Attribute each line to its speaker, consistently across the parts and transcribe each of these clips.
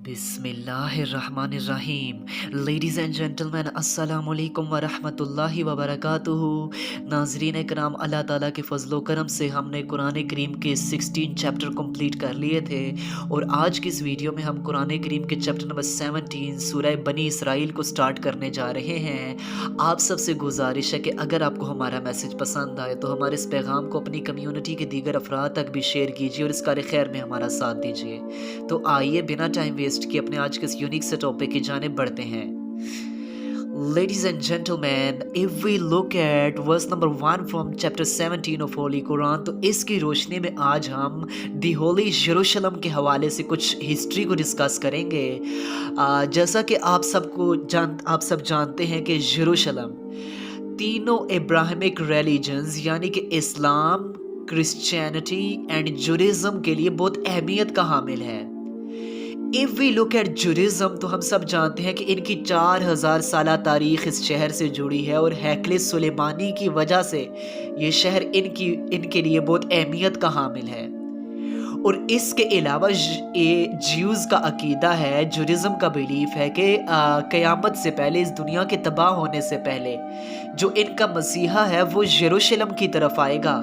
Speaker 1: बिस्मिल्लाहिर्रहमानिर्रहीम। Ladies and gentleman, अस्सलामु अलैकुम वरहमतुल्लाहि वबरकातुहू। नाज़रीन कराम, अल्लाह ताला के फ़ज़्ल व करम से हमने कुरान करीम के 16 चैप्टर कंप्लीट कर लिए थे और आज की इस वीडियो में हम कुरान करीम के चैप्टर नंबर 17 सूरह बनी इसराइल को स्टार्ट करने जा रहे हैं। आप सबसे गुजारिश है कि अगर आपको हमारा मैसेज पसंद आए तो हमारे इस पैगाम को अपनी कम्युनिटी के दीगर अफराद तक भी शेयर कीजिए और इस कार खैर में हमारा साथ दीजिए। तो आइए बिना टाइम वेस्ट किए अपने आज के इस यूनिक से टॉपिक की जानिब बढ़ते हैं। Ladies and gentlemen, if we look at verse number 1 from chapter 17 of Holy Quran, तो इसकी रोशनी में आज हम दी होली यरूशलेम के हवाले से कुछ हिस्ट्री को डिस्कस करेंगे। जैसा कि आप सब जानते हैं कि यरूशलेम तीनों इब्राहिमिक रिलीजन्स यानी कि इस्लाम, क्रिश्चियनिटी एंड जुडिज़म के लिए बहुत अहमियत का हामिल है। इफ़ वी लुक एट जुडिज़म तो हम सब जानते हैं कि इनकी 4000 साला तारीख़ इस शहर से जुड़ी है और हैकल सुलेमानी की वजह से ये शहर इनके लिए बहुत अहमियत का हामिल है। और इसके अलावा ये ज्यूज़ का अकीदा है, जुडिज़म का बिलीफ है कि क़यामत से पहले, इस दुनिया के तबाह होने से पहले जो इनका मसीहा है वो यरूशलेम की तरफ आएगा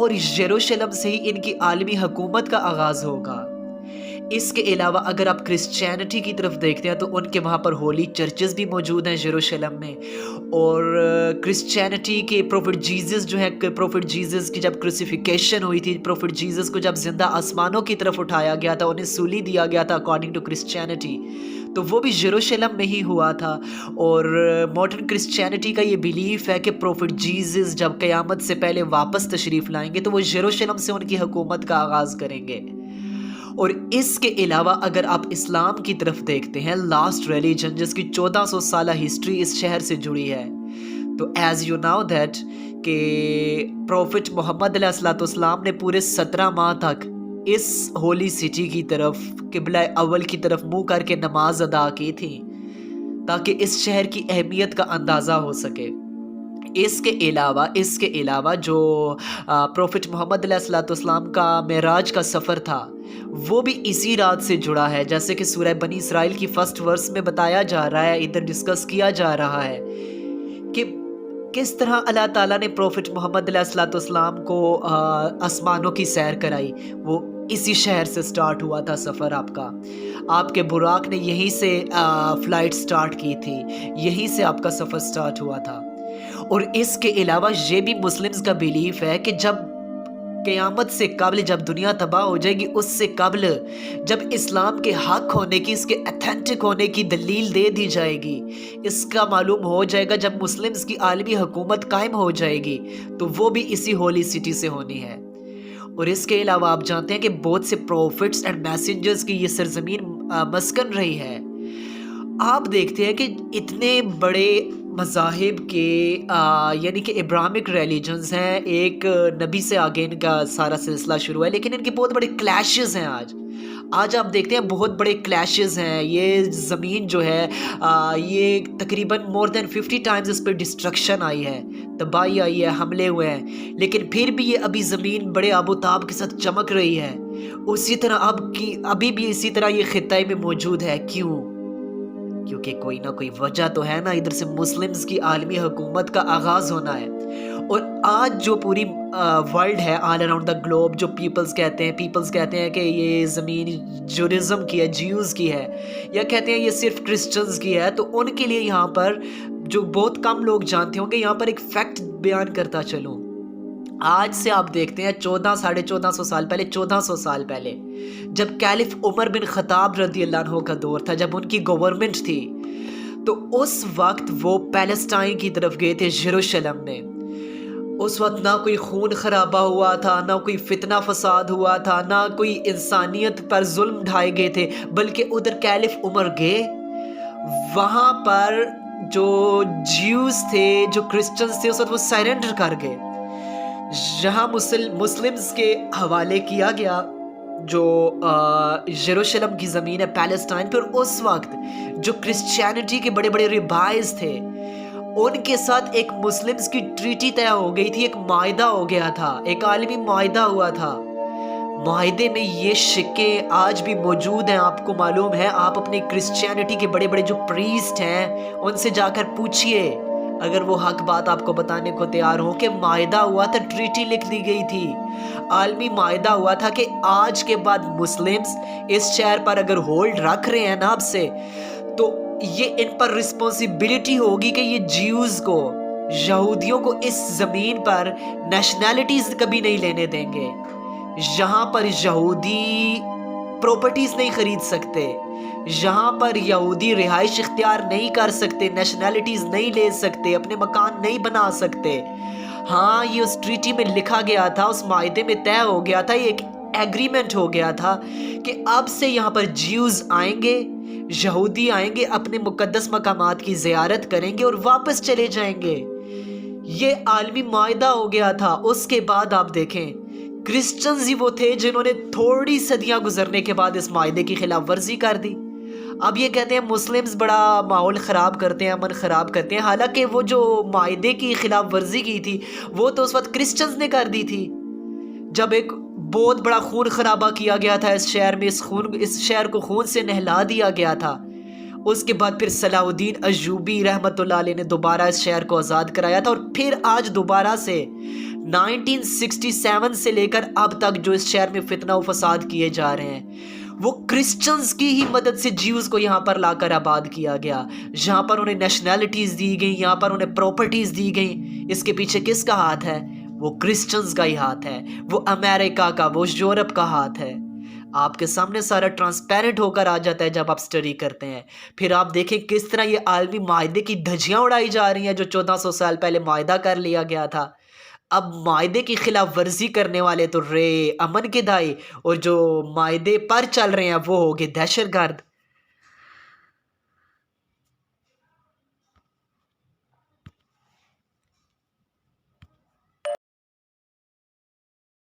Speaker 1: और यरूशलेम से ही इनकी आलमी हुकूमत का आगाज़ होगा। इसके अलावा अगर आप क्रिश्चियनिटी की तरफ देखते हैं तो उनके वहाँ पर होली चर्चेस भी मौजूद हैं यरूशलेम में। और क्रिश्चियनिटी के प्रोफेट जीसस जो है, प्रोफेट जीसस की जब क्रूसिफिकेशन हुई थी, प्रोफेट जीसस को जब जिंदा आसमानों की तरफ उठाया गया था, उन्हें सूली दिया गया था अकॉर्डिंग टू क्रिश्चियनिटी, तो वो भी यरूशलेम में ही हुआ था। और मॉडर्न क्रिश्चियनिटी का ये बिलीफ है कि प्रोफेट जीसस जब क़यामत से पहले वापस तशरीफ़ लाएंगे तो वो यरूशलेम से उनकी हुकूमत का आगाज़ करेंगे। और इसके अलावा अगर आप इस्लाम की तरफ देखते हैं, लास्ट रिलीजन जिसकी 1400 साला हिस्ट्री इस शहर से जुड़ी है, तो एज़ यू नो दैट कि प्रॉफिट मोहम्मद अलैहिस्सलाम ने पूरे 17 माह तक इस होली सिटी की तरफ किबला अव्वल की तरफ मुँह करके नमाज अदा की थी ताकि इस शहर की अहमियत का अंदाज़ा हो सके। इसके अलावा जो प्रॉफिट मोहम्मद अलैहिस्सलाम का मेराज का सफ़र था वो भी इसी रात से जुड़ा है। जैसे कि सूरह बनी इसराइल की फर्स्ट वर्स में बताया जा रहा है, इधर डिस्कस किया जा रहा है कि किस तरह अल्लाह ताला ने प्रॉफिट मोहम्मद अलैहिस्सलाम को आसमानों की सैर कराई। वो इसी शहर से स्टार्ट हुआ था सफ़र आपके बुराक ने यहीं से फ़्लाइट स्टार्ट की थी, यहीं से आपका सफ़र स्टार्ट हुआ था। और इसके अलावा ये भी मुस्लिम्स का बिलीफ है कि जब क़यामत से कबल, जब दुनिया तबाह हो जाएगी उससे कबल, जब इस्लाम के हक होने की, इसके अथेंटिक होने की दलील दे दी जाएगी, इसका मालूम हो जाएगा जब मुस्लिम्स की आलमी हुकूमत कायम हो जाएगी, तो वो भी इसी होली सिटी से होनी है। और इसके अलावा आप जानते हैं कि बहुत से प्रॉफिट्स एंड मैसेंजर्स की ये सरजमीन मस्कन रही है। आप देखते हैं कि इतने बड़े मज़ाहिब के यानी कि इब्राहिमिक रिलीजन्स हैं, एक नबी से आगे इनका सारा सिलसिला शुरू है, लेकिन इनके बहुत बड़े क्लैशेस हैं। आज आप देखते हैं बहुत बड़े क्लैशेस हैं। ये ज़मीन जो है ये तकरीबन मोर देन 50 टाइम्स इस पर डिस्ट्रक्शन आई है, तबाही आई है, हमले हुए हैं, लेकिन फिर भी ये अभी ज़मीन बड़े आबोताब के साथ चमक रही है। उसी तरह अभी भी इसी तरह ये खित्ते में मौजूद है। क्यों? क्योंकि कोई ना कोई वजह तो है ना, इधर से मुस्लिम्स की आलमी हुकूमत का आगाज़ होना है। और आज जो पूरी वर्ल्ड है, ऑल अराउंड द ग्लोब, जो पीपल्स कहते हैं कि ये ज़मीन जुडिज़म की है, ज्यूज़ की है, या कहते हैं ये सिर्फ क्रिश्चियंस की है, तो उनके लिए यहाँ पर जो बहुत कम लोग जानते होंगे, यहाँ पर एक फैक्ट बयान करता चलूँ। आज से आप देखते हैं 1400 साल पहले जब कैलिफ उमर बिन खत्ताब रज़ी अल्लाह अन्हु का दौर था, जब उनकी गवर्नमेंट थी, तो उस वक्त वो पैलेस्टाइन की तरफ गए थे, यरूशलेम में। उस वक्त ना कोई खून खराबा हुआ था, ना कोई फितना फसाद हुआ था, ना कोई इंसानियत पर जुल्म ढाए गए थे, बल्कि उधर कैलिफ उमर गए, वहाँ पर जो ज्यूज़ थे, जो क्रिश्चियंस थे, उस वक्त वो सरेंडर कर गए। जहाँ मुस्लिम्स के हवाले किया गया जो यरूशलेम की ज़मीन है, पैलेस्टाइन पर। उस वक्त जो क्रिश्चियनिटी के बड़े बड़े रिबाइज थे, उनके साथ एक मुस्लिम्स की ट्रीटी तय हो गई थी, एक मायदा हो गया था, एक आलमी मायदा हुआ था। معاہدے میں یہ شکے آج بھی موجود ہیں. آپ کو معلوم ہے، آپ اپنی کرسچینٹی کے بڑے بڑے جو پریسٹ ہیں ان سے جا کر پوچھئے، اگر وہ حق بات آپ کو بتانے کو تیار ہوں، کہ معاہدہ ہوا تھا، ٹریٹی لکھ دی گئی تھی، عالمی معاہدہ ہوا تھا کہ آج کے بعد مسلمز اس شہر پر اگر ہولڈ رکھ رہے ہیں نا اب سے، تو یہ ان پر رسپانسبلٹی ہوگی کہ یہ جیوز کو، یہودیوں کو اس زمین پر نیشنلٹیز کبھی نہیں لینے دیں گے. یہاں پر یہودی پراپرٹیز نہیں خرید سکتے، یہاں پر یہودی رہائش اختیار نہیں کر سکتے، نیشنلٹیز نہیں لے سکتے، اپنے مکان نہیں بنا سکتے. ہاں، یہ اس ٹریٹی میں لکھا گیا تھا، اس معاہدے میں طے ہو گیا تھا، یہ ایک ایگریمنٹ ہو گیا تھا کہ اب سے یہاں پر جیوز آئیں گے، یہودی آئیں گے، اپنے مقدس مقامات کی زیارت کریں گے اور واپس چلے جائیں گے. یہ عالمی معاہدہ ہو گیا تھا. اس کے بعد آپ دیکھیں، کرسچنز ہی وہ تھے جنہوں نے تھوڑی صدیاں گزرنے کے بعد اس معاہدے کی خلاف ورزی کر دی. اب یہ کہتے ہیں مسلمز بڑا ماحول خراب کرتے ہیں، امن خراب کرتے ہیں، حالانکہ وہ جو معاہدے کی خلاف ورزی کی تھی وہ تو اس وقت کرسچنز نے کر دی تھی، جب ایک بہت بڑا خون خرابہ کیا گیا تھا اس شہر میں، اس شہر کو خون سے نہلا دیا گیا تھا. اس کے بعد پھر صلاح الدین ایوبی رحمۃ اللہ علیہ نے دوبارہ اس شہر کو آزاد کرایا تھا، اور پھر آج دوبارہ سے 1967 سے لے کر اب تک جو اس شہر میں فتنہ و فساد کیے جا رہے ہیں وہ کرسچنز کی ہی مدد سے جیوز کو یہاں پر لا کر آباد کیا گیا. یہاں پر انہیں نیشنلٹیز دی گئیں، یہاں پر انہیں پراپرٹیز دی گئیں. اس کے پیچھے کس کا ہاتھ ہے؟ وہ کرسچنز کا ہی ہاتھ ہے، وہ امریکہ کا، وہ یورپ کا ہاتھ ہے. آپ کے سامنے سارا ٹرانسپیرنٹ ہو کر آ جاتا ہے جب آپ سٹڈی کرتے ہیں. پھر آپ دیکھیں کس طرح یہ عالمی معاہدے کی دھجیاں اڑائی جا رہی ہیں جو 1400 سال پہلے معاہدہ کر لیا گیا تھا. اب معاہدے کی خلاف ورزی کرنے والے تو رے امن کے دائی، اور جو معاہدے پر چل رہے ہیں وہ ہوگے دہشت گرد.